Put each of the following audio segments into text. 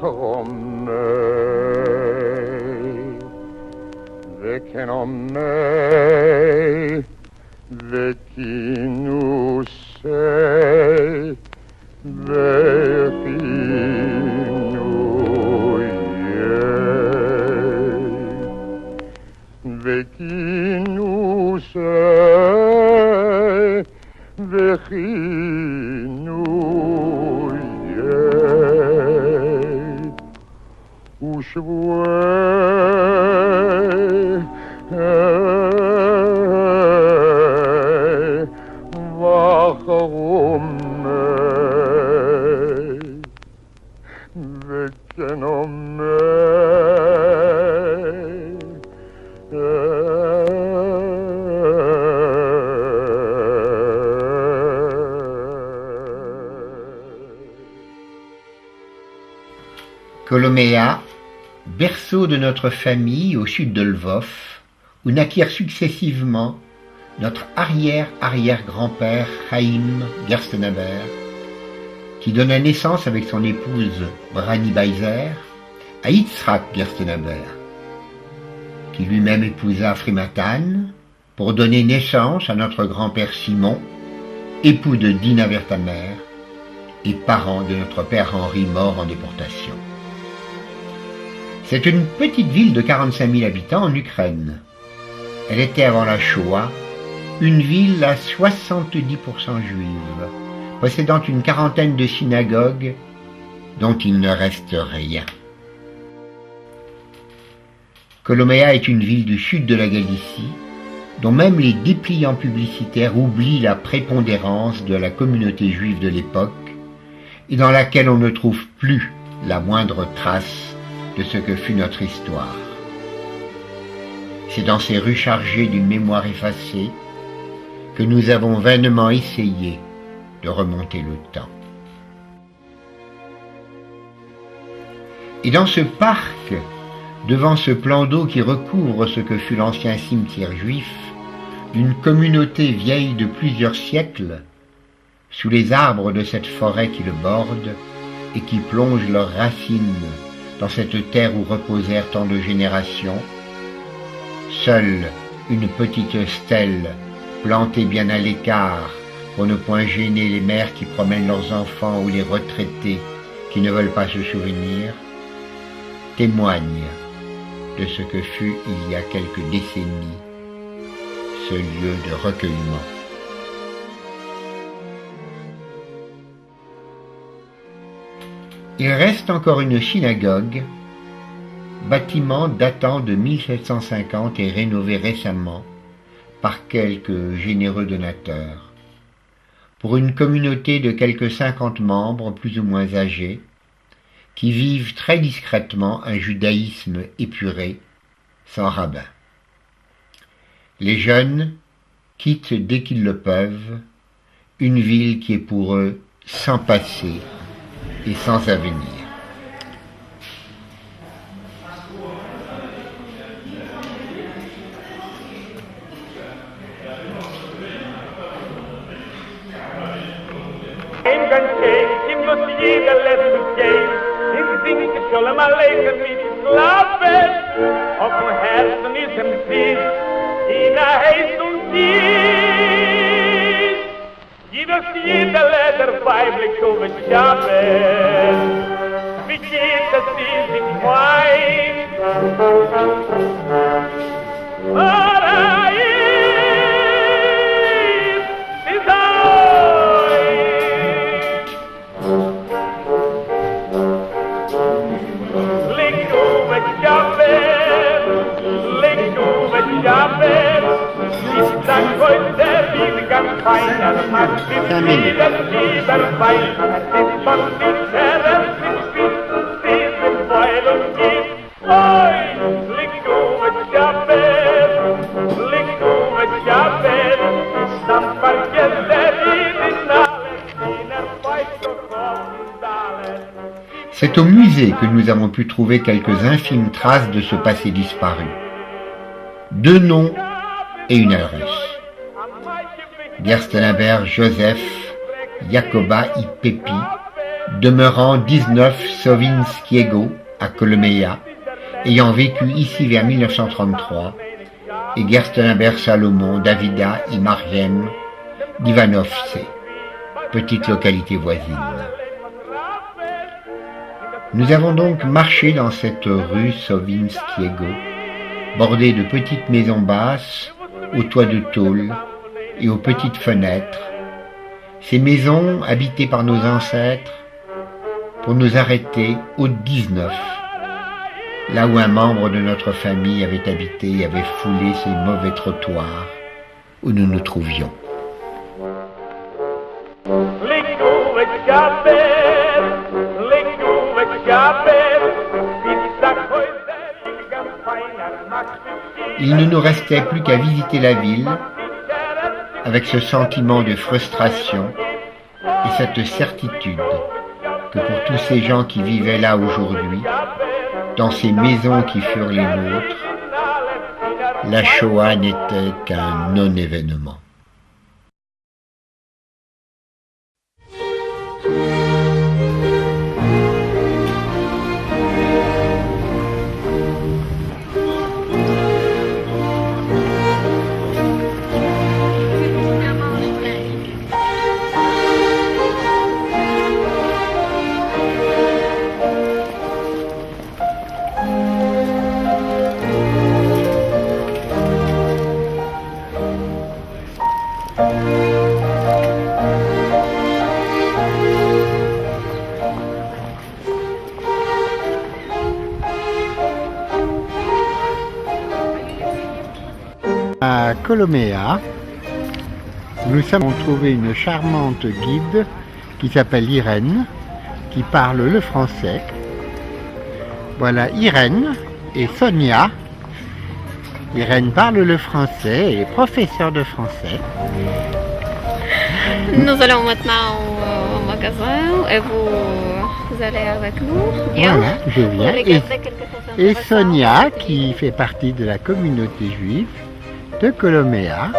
om mig, väcken om mig, väckin sig, väckin väckin sig, väckin ushway warum väcken om Kolomea, berceau de notre famille au sud de Lvov, où naquirent successivement notre arrière-arrière-grand-père Chaim Gerstenaber, qui donna naissance avec son épouse Brani Beiser à Yitzhak Gerstenaber, qui lui-même épousa Frimatan pour donner naissance à notre grand-père Simon, époux de Dina Werthamer et parent de notre père Henri mort en déportation. C'est une petite ville de 45 000 habitants en Ukraine. Elle était avant la Shoah une ville à 70% juive, possédant une quarantaine de synagogues dont il ne reste rien. Kolomea est une ville du sud de la Galicie, dont même les dépliants publicitaires oublient la prépondérance de la communauté juive de l'époque et dans laquelle on ne trouve plus la moindre trace de ce que fut notre histoire. C'est dans ces rues chargées d'une mémoire effacée que nous avons vainement essayé de remonter le temps. Et dans ce parc, devant ce plan d'eau qui recouvre ce que fut l'ancien cimetière juif, d'une communauté vieille de plusieurs siècles, sous les arbres de cette forêt qui le borde et qui plonge leurs racines dans cette terre où reposèrent tant de générations, seule une petite stèle plantée bien à l'écart pour ne point gêner les mères qui promènent leurs enfants ou les retraités qui ne veulent pas se souvenir, témoigne de ce que fut il y a quelques décennies ce lieu de recueillement. Il reste encore une synagogue, bâtiment datant de 1750 et rénové récemment par quelques généreux donateurs, pour une communauté de quelques 50 membres plus ou moins âgés, qui vivent très discrètement un judaïsme épuré, sans rabbin. Les jeunes quittent dès qu'ils le peuvent une ville qui est pour eux sans passé et sans avenir. Jeder leder weiblich over Shabbos, wie geht das in den Wein? Arayim, Bizoi. Link over Shabbos, link over Shabbos, ist dann heute wieder ganz fein, das macht C'est au musée que nous avons pu trouver quelques infimes traces de ce passé disparu. 2 noms et une adresse. Gerstenaber Joseph Jacoba Ipepi, demeurant 19 Sovinskiego à Kolomea, ayant vécu ici vers 1933, et Gerstenberg Salomon, Davida et Marjem d'Ivanovce, petite localité voisine. Nous avons donc marché dans cette rue Sovinskiego, bordée de petites maisons basses, aux toits de tôle et aux petites fenêtres, ces maisons habitées par nos ancêtres, pour nous arrêter au 19, là où un membre de notre famille avait habité et avait foulé ces mauvais trottoirs où nous nous trouvions. Il ne nous restait plus qu'à visiter la ville avec ce sentiment de frustration et cette certitude que pour tous ces gens qui vivaient là aujourd'hui, dans ces maisons qui furent les nôtres, la Shoah n'était qu'un non-événement. À Kolomea, nous avons trouvé une charmante guide qui s'appelle Irène, qui parle le français. Voilà Irène et Sonia. Irène parle le français et est professeure de français. Nous allons maintenant au magasin et vous allez avec nous. Bien. Voilà, je viens. Et Sonia, qui fait partie de la communauté juive de Kolomea.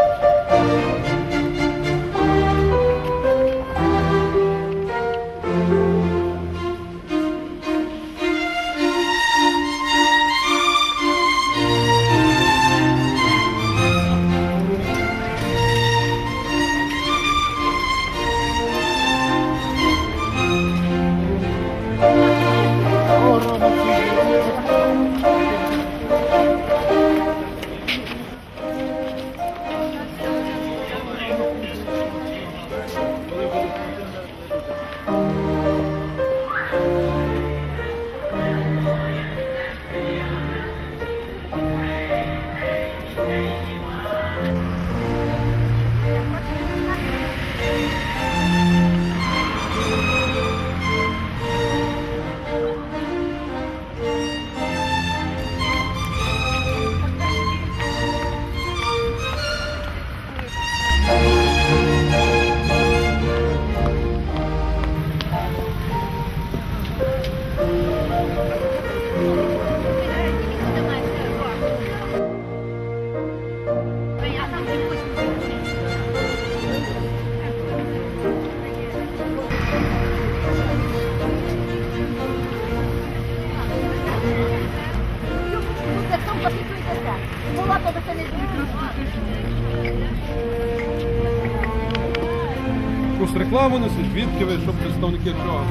Якусь рекламу несуть, звідки ви, щоб представники чого?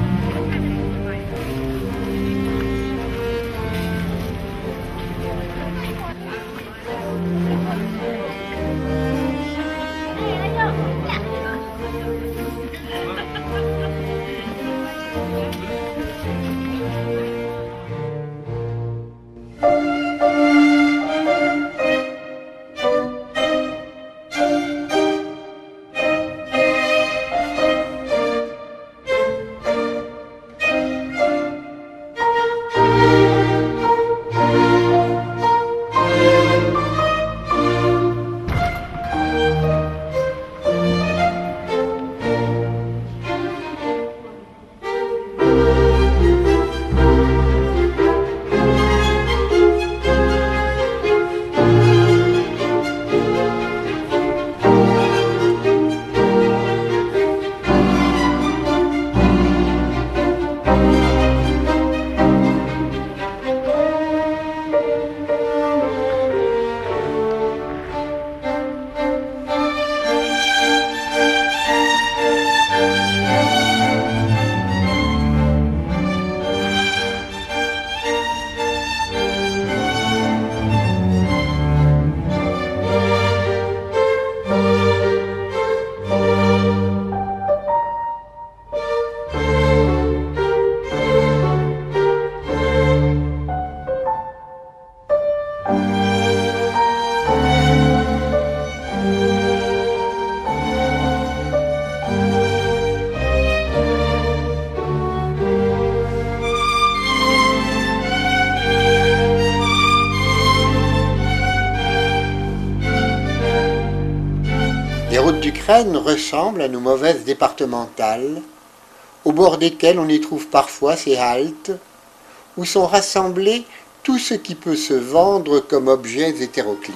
Ukraine ressemble à nos mauvaises départementales, au bord desquelles on y trouve parfois ces haltes, où sont rassemblés tout ce qui peut se vendre comme objets hétéroclites.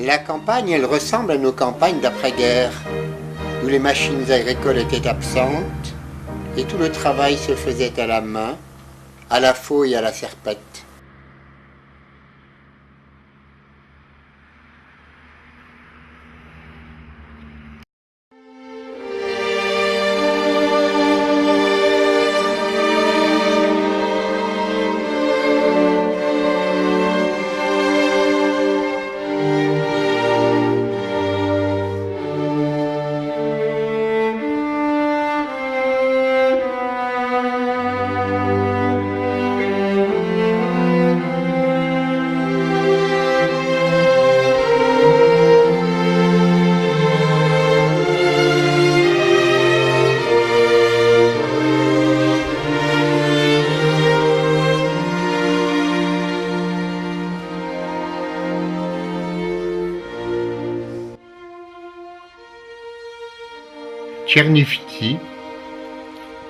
La campagne, elle ressemble à nos campagnes d'après-guerre, où les machines agricoles étaient absentes et tout le travail se faisait à la main, à la faux et à la serpette. Tchernivtsi,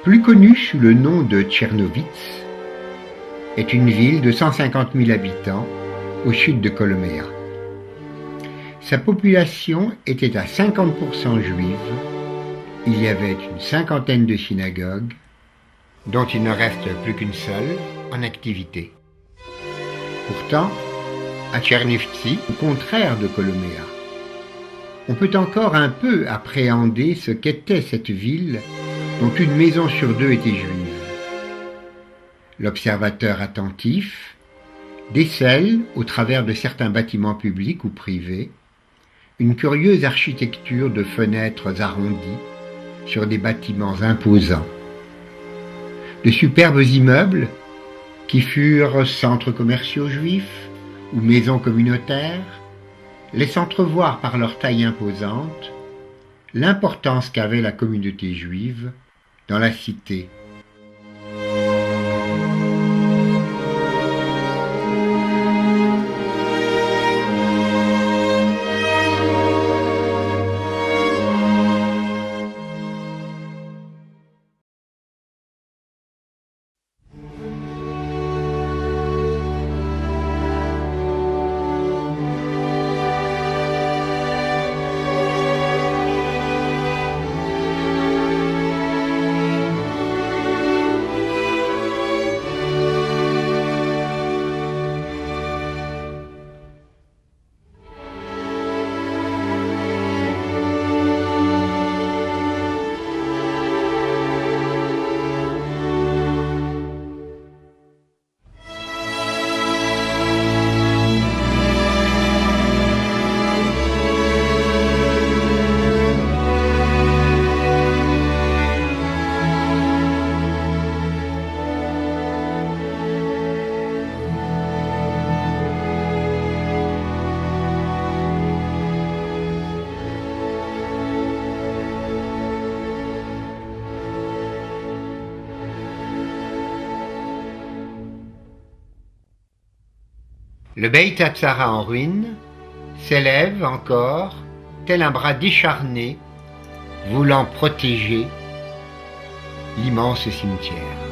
plus connue sous le nom de Tchernovitz, est une ville de 150 000 habitants au sud de Koloméa. Sa population était à 50% juive, il y avait une cinquantaine de synagogues, dont il ne reste plus qu'une seule en activité. Pourtant, à Tchernivtsi, au contraire de Koloméa, on peut encore un peu appréhender ce qu'était cette ville dont une maison sur deux était juive. L'observateur attentif décèle, au travers de certains bâtiments publics ou privés, une curieuse architecture de fenêtres arrondies sur des bâtiments imposants. De superbes immeubles qui furent centres commerciaux juifs ou maisons communautaires, laissent entrevoir par leur taille imposante l'importance qu'avait la communauté juive dans la cité. Le Beit Hatzara en ruine s'élève encore, tel un bras décharné, voulant protéger l'immense cimetière.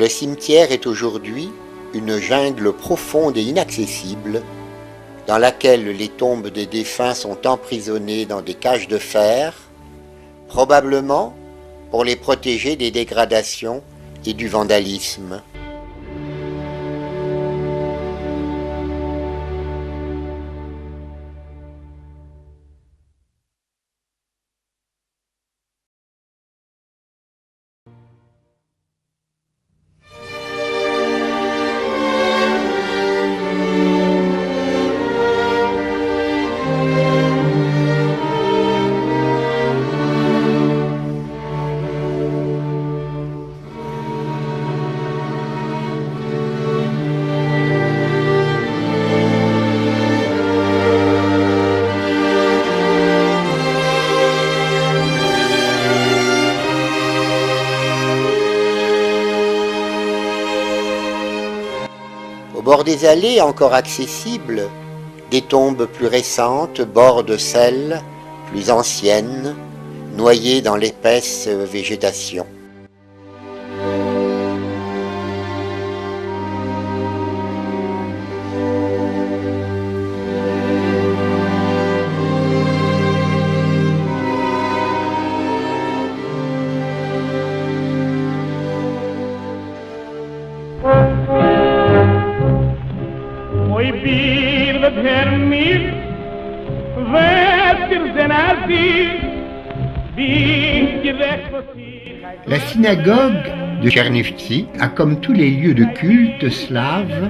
Le cimetière est aujourd'hui une jungle profonde et inaccessible dans laquelle les tombes des défunts sont emprisonnées dans des cages de fer, probablement pour les protéger des dégradations et du vandalisme. Au bord des allées encore accessibles, des tombes plus récentes bordent celles plus anciennes, noyées dans l'épaisse végétation. La synagogue de Chernivtsi a, comme tous les lieux de culte slaves,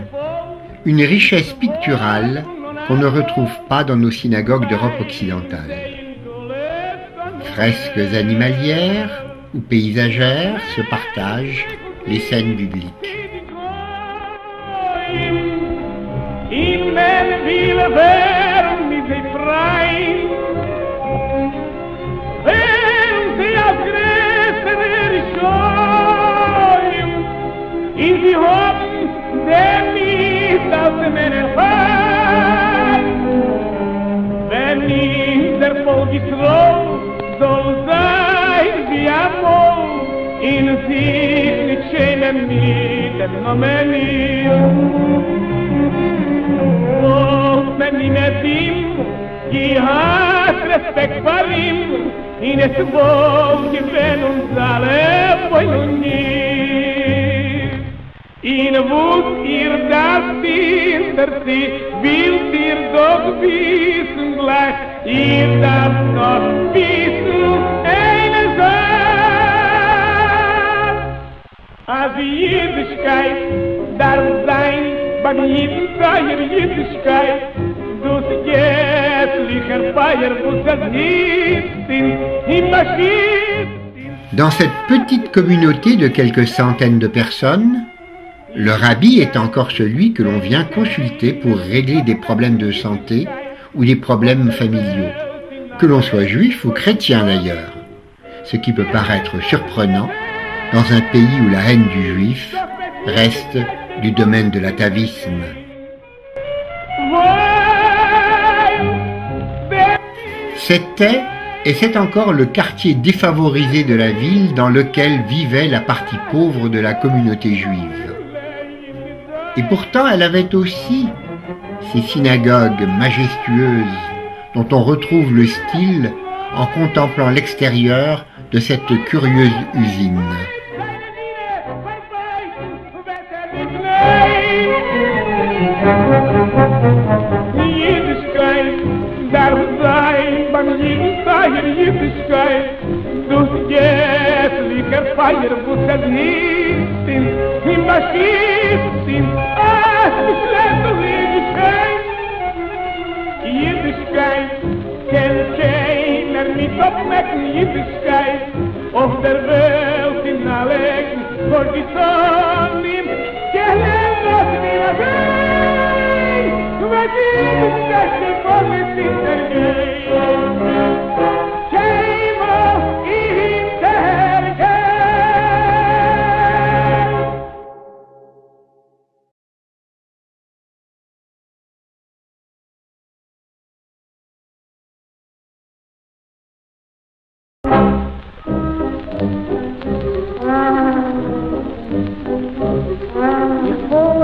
une richesse picturale qu'on ne retrouve pas dans nos synagogues d'Europe occidentale. Fresques animalières ou paysagères se partagent les scènes bibliques. In die Hoffen der nicht aus dem Erfall. Wenn nicht der Volk getroffen soll sein wie Amor, in sich nicht schämen mit dem Namen. Und wenn die mit ihm gehat Respekt vor ihm, in es Volk gewinnt uns alle wollen nicht. In wo's ihr das hinter sie, willt ihr doch wissen gleich, ihr darf doch wissen, eine Sache. Als Jüdischkeit darf sein, beim jeden Feier Jüdischkeit, durch jährlicher Feier muss das nicht in Maschinen. Dans cette petite communauté de quelques centaines de personnes, le rabbi est encore celui que l'on vient consulter pour régler des problèmes de santé ou des problèmes familiaux, que l'on soit juif ou chrétien d'ailleurs, ce qui peut paraître surprenant dans un pays où la haine du juif reste du domaine de l'atavisme. C'était et c'est encore le quartier défavorisé de la ville dans lequel vivait la partie pauvre de la communauté juive. Et pourtant, elle avait aussi ces synagogues majestueuses dont on retrouve le style en contemplant l'extérieur de cette curieuse usine. Auf der Welt in Alek, vor die Sonne, gehen das mir weg, was ist das, was ist hintergehen? Käme hintergehen.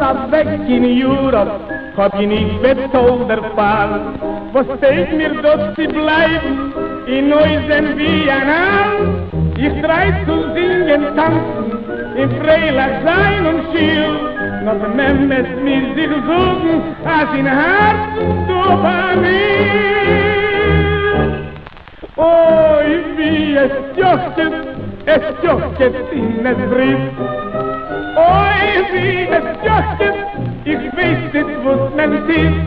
ga weg in Europe, hab ich nicht bezahlt der Fall. Was steht mir dort zu bleiben, in Neusen wie ein All? Ich treu zu singen, tanzen, in Freilach sein und schiel. Noch Memmes mir sich suchen, als in Herzen du bei mir. Oh, wie es jochtet in das Brief. Oh, wie es jochtet, ich weiß nicht, was man sieht.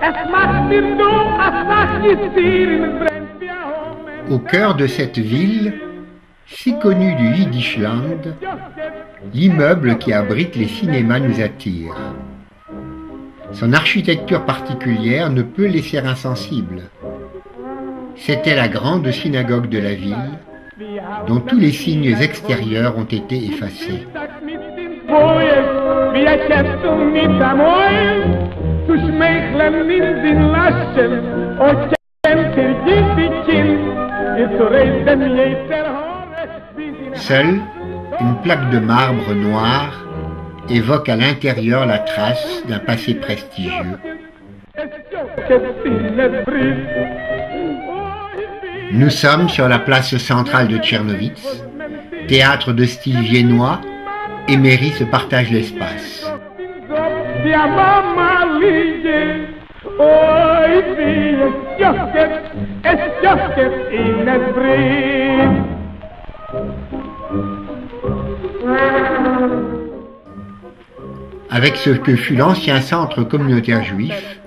Es macht mir so, als nach ist hier in Brenn. Au cœur de cette ville, si connue du Yiddishland, l'immeuble qui abrite les cinémas nous attire. Son architecture particulière ne peut laisser insensible. C'était la grande synagogue de la ville, dont tous les signes extérieurs ont été effacés. Seule une plaque de marbre noir évoque à l'intérieur la trace d'un passé prestigieux. Nous sommes sur la place centrale de Tchernovitz, théâtre de style viennois, et mairie se partagent l'espace. Avec ce que fut l'ancien centre communautaire juif,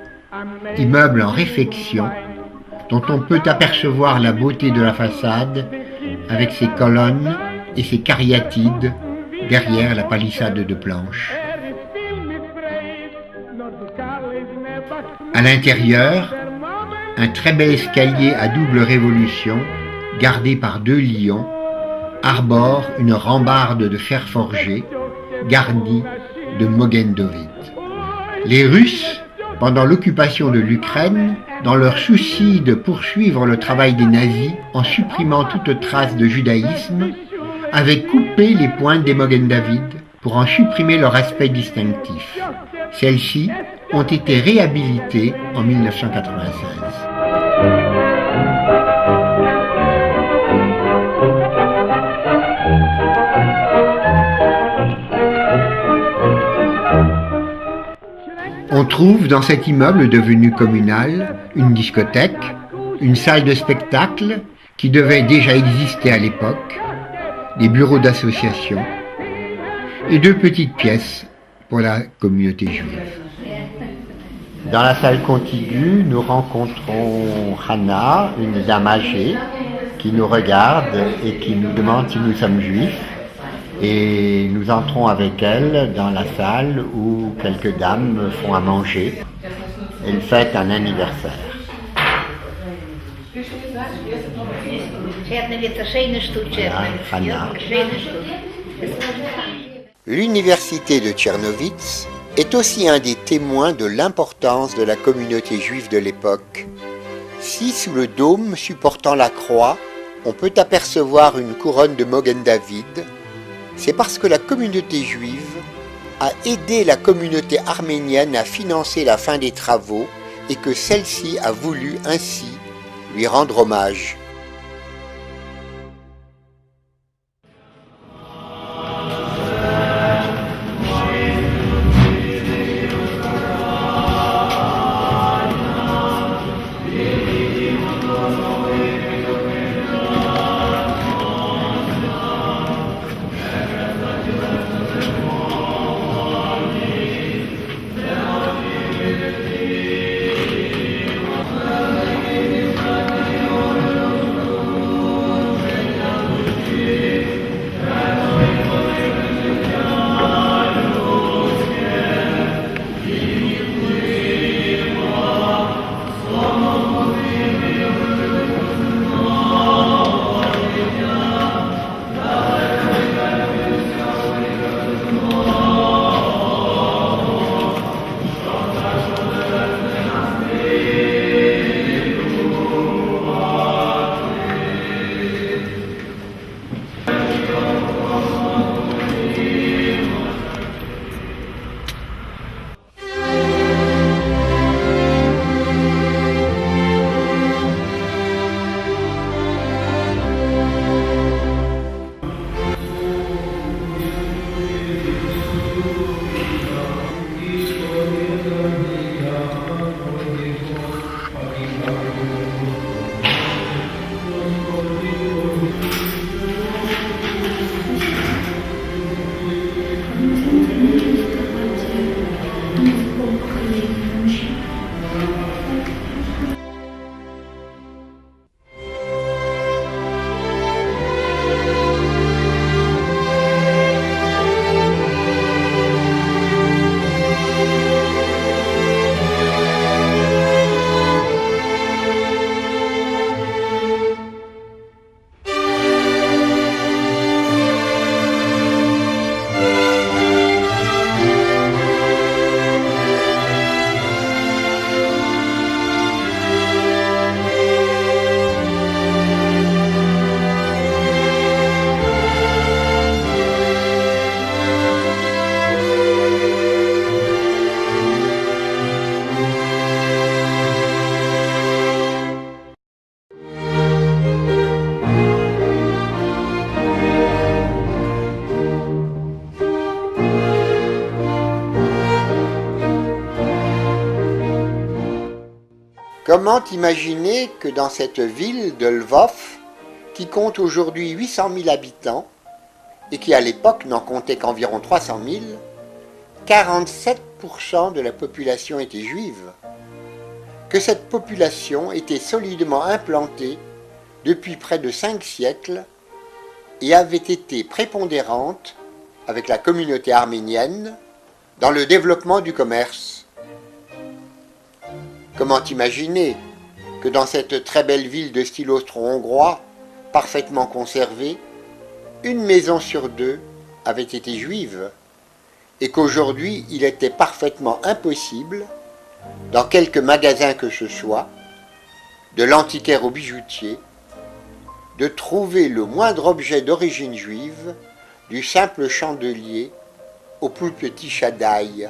immeuble en réfection, dont on peut apercevoir la beauté de la façade avec ses colonnes et ses cariatides derrière la palissade de planches. À l'intérieur, un très bel escalier à double révolution, gardé par 2 lions, arbore une rambarde de fer forgé, garnie de Mogen David. Les Russes, pendant l'occupation de l'Ukraine, dans leur souci de poursuivre le travail des nazis en supprimant toute trace de judaïsme, avaient coupé les pointes des Mogen David pour en supprimer leur aspect distinctif. Celles-ci ont été réhabilitées en 1996. On trouve dans cet immeuble devenu communal une discothèque, une salle de spectacle qui devait déjà exister à l'époque, des bureaux d'association et 2 petites pièces pour la communauté juive. Dans la salle contiguë, nous rencontrons Hannah, une dame âgée, qui nous regarde et qui nous demande si nous sommes juifs. Et nous entrons avec elle dans la salle où quelques dames font à manger. Elles fêtent un anniversaire. Voilà, Hannah. L'université de Tchernovitz est aussi un des témoins de l'importance de la communauté juive de l'époque. Si sous le dôme supportant la croix, on peut apercevoir une couronne de Mogen David, c'est parce que la communauté juive a aidé la communauté arménienne à financer la fin des travaux et que celle-ci a voulu ainsi lui rendre hommage. Comment imaginer que dans cette ville de Lvov, qui compte aujourd'hui 800 000 habitants, et qui à l'époque n'en comptait qu'environ 300 000, 47% de la population était juive, que cette population était solidement implantée depuis près de 5 siècles et avait été prépondérante avec la communauté arménienne dans le développement du commerce. Comment imaginer que dans cette très belle ville de style austro-hongrois, parfaitement conservée, une maison sur 2 avait été juive, et qu'aujourd'hui il était parfaitement impossible, dans quelque magasin que ce soit, de l'antiquaire au bijoutier, de trouver le moindre objet d'origine juive, du simple chandelier au plus petit shadaï.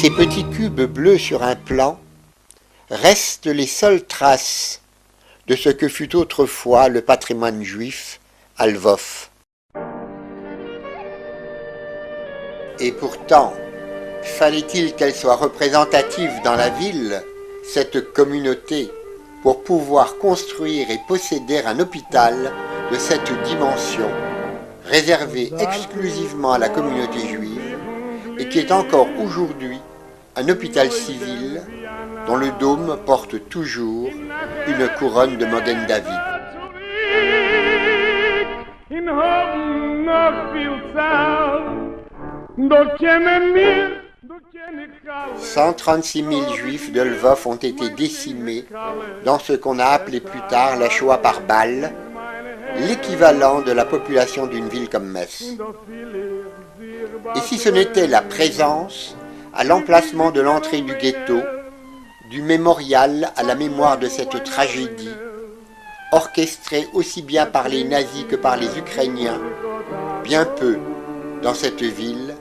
Ces petits cubes bleus sur un plan restent les seules traces de ce que fut autrefois le patrimoine juif à Lvov. Et pourtant, fallait-il qu'elle soit représentative dans la ville, cette communauté, pour pouvoir construire et posséder un hôpital de cette dimension, réservé exclusivement à la communauté juive, et qui est encore aujourd'hui un hôpital civil dont le dôme porte toujours une couronne de Mogen David. 136 000 juifs de Lvov ont été décimés dans ce qu'on a appelé plus tard la Shoah par balle, l'équivalent de la population d'une ville comme Metz. Et si ce n'était la présence, à l'emplacement de l'entrée du ghetto, du mémorial à la mémoire de cette tragédie, orchestrée aussi bien par les nazis que par les Ukrainiens, bien peu, dans cette ville,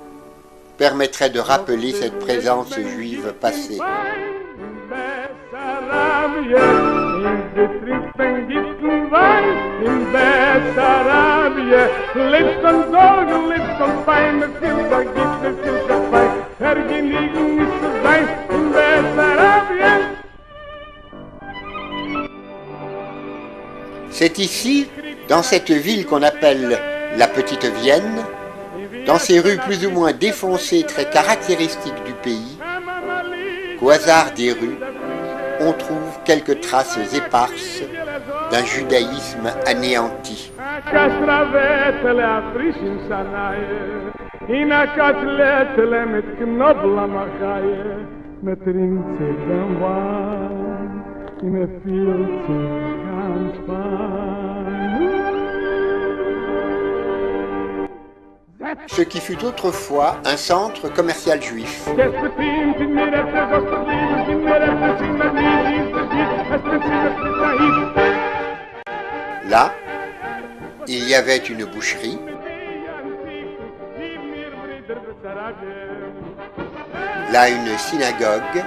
permettrait de rappeler cette présence juive passée. C'est ici, dans cette ville qu'on appelle la Petite Vienne, dans ces rues plus ou moins défoncées très caractéristiques du pays, qu'au hasard des rues, on trouve quelques traces éparses d'un judaïsme anéanti. Ce qui fut autrefois un centre commercial juif. Là, il y avait une boucherie, là une synagogue,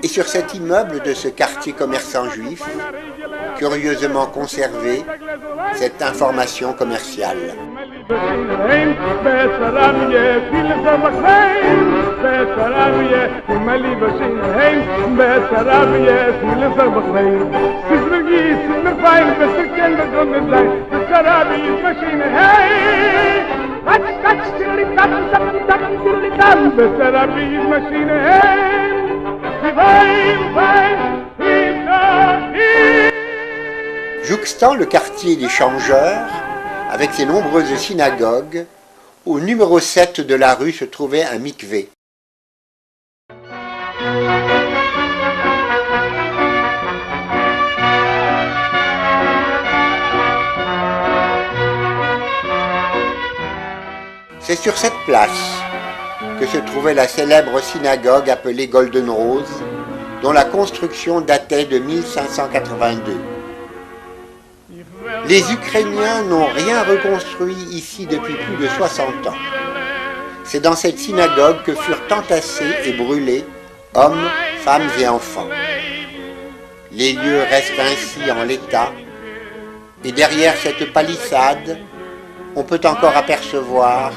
et sur cet immeuble de ce quartier commerçant juif, curieusement conservé, cette information commerciale. Jouxtant le quartier des changeurs, avec ses nombreuses synagogues, au numéro 7 de la rue se trouvait un mikvé. C'est sur cette place que se trouvait la célèbre synagogue appelée Golden Rose, dont la construction datait de 1582. Les Ukrainiens n'ont rien reconstruit ici depuis plus de 60 ans. C'est dans cette synagogue que furent entassés et brûlés hommes, femmes et enfants. Les lieux restent ainsi en l'état, et derrière cette palissade, on peut encore apercevoir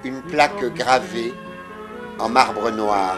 une plaque gravée en marbre noir.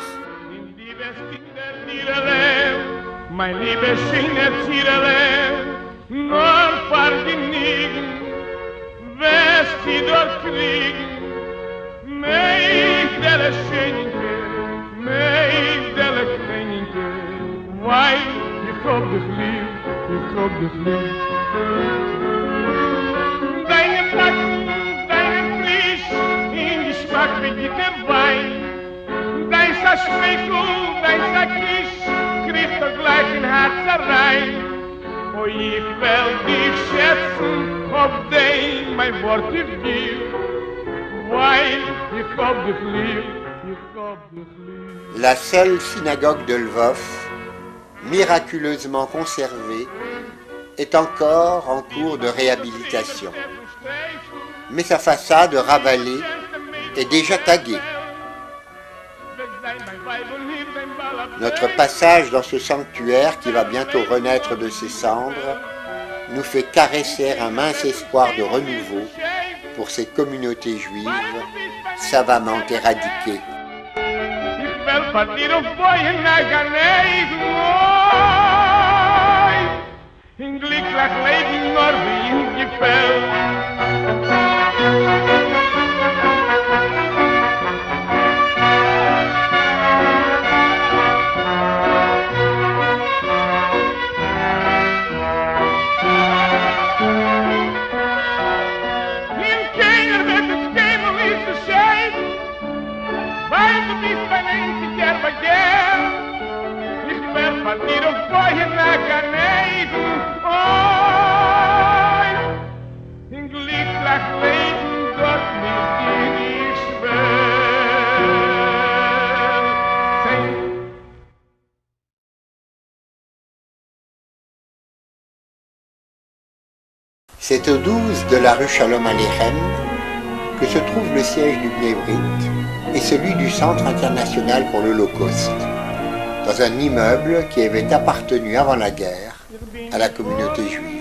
La seule synagogue de Lvov, miraculeusement conservée, est encore en cours de réhabilitation. Mais sa façade ravalée est déjà taguée. Notre passage dans ce sanctuaire qui va bientôt renaître de ses cendres nous fait caresser un mince espoir de renouveau pour ces communautés juives savamment éradiquées. C'est au 12 de la rue Shalom Aleichem que se trouve le siège du Bnei Brit et celui du Centre international pour l'Holocauste, dans un immeuble qui avait appartenu avant la guerre à la communauté juive.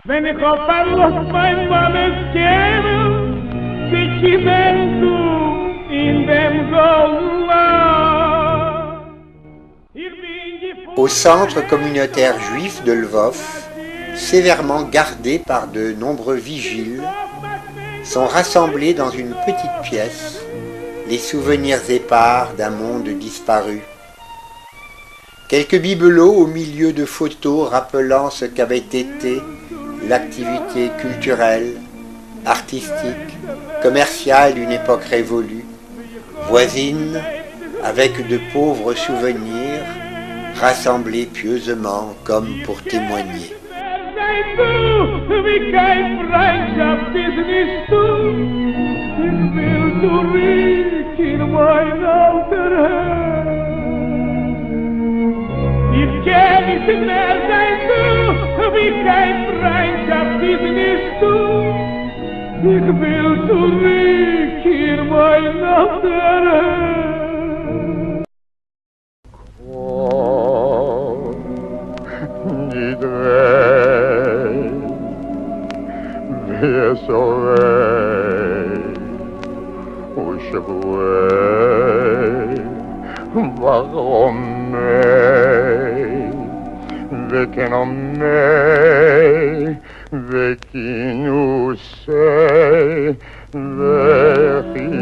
Wenn ich auf Verlust mein Mannes käme, sie kämen du in dem Golden Land. Au centre communautaire juif de Lvov, sévèrement gardé par de nombreux vigiles, sont rassemblés dans une petite pièce les souvenirs épars d'un monde disparu. Quelques bibelots au milieu de photos rappelant ce qu'avait été l'activité culturelle, artistique, commerciale d'une époque révolue, voisine avec de pauvres souvenirs rassemblés pieusement comme pour témoigner. Ich kann nicht mehr sein, du, wie kein Freundschaft ist nicht du. Ich will zurück in mein Alter. Komm, nidrei, vesorei, ushavuei, varomei, vekenomei, vekinusei, vechiroie,